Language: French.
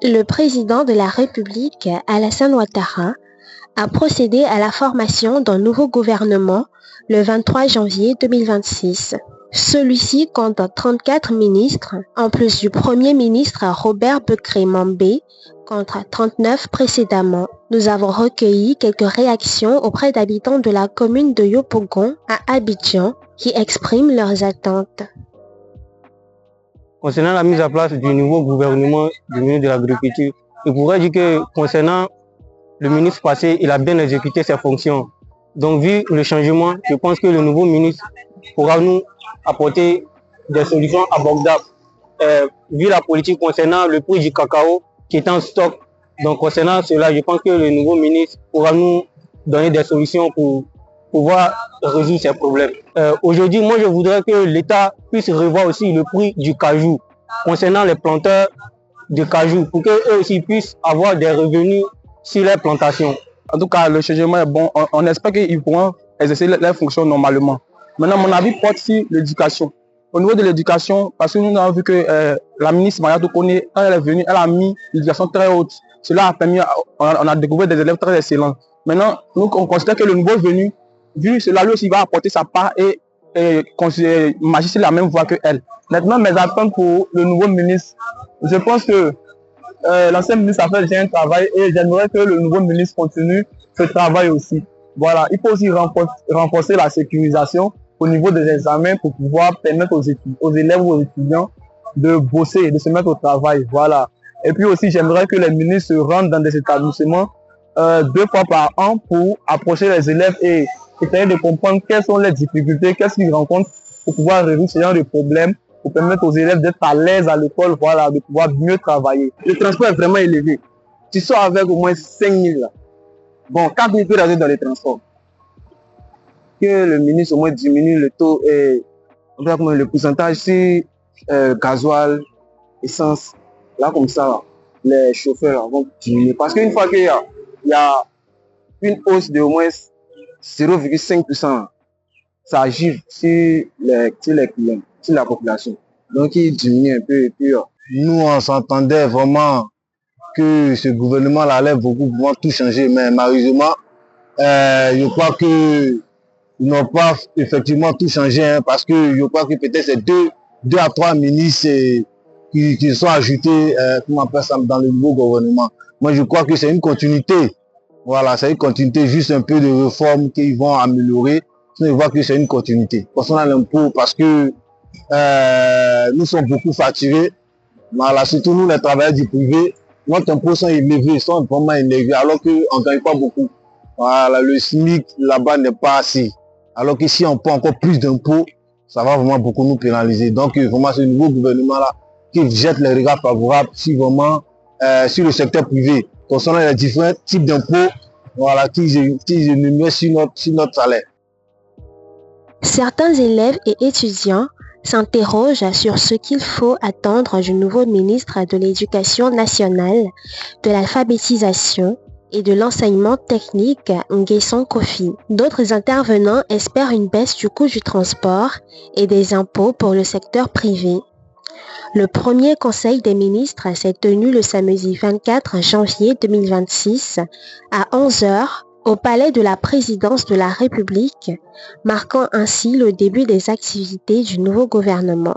Le président de la République, Alassane Ouattara, a procédé à la formation d'un nouveau gouvernement le 23 janvier 2026. Celui-ci compte 34 ministres, en plus du Premier ministre Robert Bekré Mambé, contre 39 précédemment. Nous avons recueilli quelques réactions auprès d'habitants de la commune de Yopougon à Abidjan qui expriment leurs attentes. Concernant la mise en place du nouveau gouvernement du ministre de l'Agriculture, je pourrais dire que concernant le ministre passé, il a bien exécuté ses fonctions. Donc vu le changement, je pense que le nouveau ministre pourra nous apporter des solutions abordables. Vu la politique concernant le prix du cacao qui est en stock, donc concernant cela, je pense que le nouveau ministre pourra nous donner des solutions pour pouvoir résoudre ces problèmes. Aujourd'hui, moi je voudrais que l'État puisse revoir aussi le prix du cajou concernant les planteurs de cajou pour qu'eux aussi puissent avoir des revenus sur les plantations. En tout cas, le changement est bon. On espère qu'ils pourront exercer leurs fonctions normalement. Maintenant, mon avis porte sur l'éducation. Au niveau de l'éducation, parce que nous avons vu que la ministre Maria Tokone, quand elle est venue, elle a mis l'éducation très haute. Cela a permis, on a découvert des élèves très excellents. Maintenant, nous, on considère que le nouveau venu, vu cela, lui aussi va apporter sa part et marcher sur la même voie qu'elle. Maintenant, mes attentes pour le nouveau ministre, je pense que l'ancien ministre a fait déjà un travail et j'aimerais que le nouveau ministre continue ce travail aussi. Voilà, il faut aussi renforcer la sécurisation au niveau des examens pour pouvoir permettre aux élèves ou aux étudiants de bosser, de se mettre au travail. Voilà. Et puis aussi, j'aimerais que les ministres se rendent dans des établissements 2 fois par an pour approcher les élèves et essayer de comprendre quelles sont les difficultés, qu'est-ce qu'ils rencontrent pour pouvoir résoudre ce genre de problèmes, pour permettre aux élèves d'être à l'aise à l'école, voilà, de pouvoir mieux travailler. Le transport est vraiment élevé. Tu sors avec au moins 5 000 là. Bon, 4 000 peut rester dans les transports. Que le ministre au moins diminue le taux et le pourcentage sur gasoil, essence. Là, comme ça, les chauffeurs vont diminuer. Parce qu'une fois qu'il y a une hausse de au moins 0,5%, ça agit sur les clients, sur la population. Donc, il diminue un peu. Et puis, nous, on s'entendait vraiment que ce gouvernement-là allait beaucoup tout changer. Mais malheureusement, je crois qu'ils n'ont pas effectivement tout changé. Hein, parce que je crois que peut-être c'est 2 à 3 ministres qui sont ajoutés dans le nouveau gouvernement. Moi, je crois que c'est une continuité. Voilà, c'est une continuité, juste un peu de réformes qu'ils vont améliorer. Sinon, je vois que c'est une continuité. Concernant l'impôt, parce que nous sommes beaucoup fatigués. Voilà, surtout nous, les travailleurs du privé, notre impôt sont élevés, sont vraiment élevés, alors qu'on ne gagne pas beaucoup. Voilà, le SMIC là-bas n'est pas assez. Alors qu'ici, on paie encore plus d'impôts, ça va vraiment beaucoup nous pénaliser. Donc, vraiment, ce nouveau gouvernement-là qui jette les regards favorables sur vraiment sur le secteur privé, concernant les différents types d'impôts, voilà, qui énumèrent sur notre salaire. Certains élèves et étudiants s'interrogent sur ce qu'il faut attendre du nouveau ministre de l'Éducation nationale, de l'alphabétisation et de l'enseignement technique, Nguesson Kofi. D'autres intervenants espèrent une baisse du coût du transport et des impôts pour le secteur privé. Le premier conseil des ministres s'est tenu le samedi 24 janvier 2026 à 11 h au palais de la présidence de la République, marquant ainsi le début des activités du nouveau gouvernement.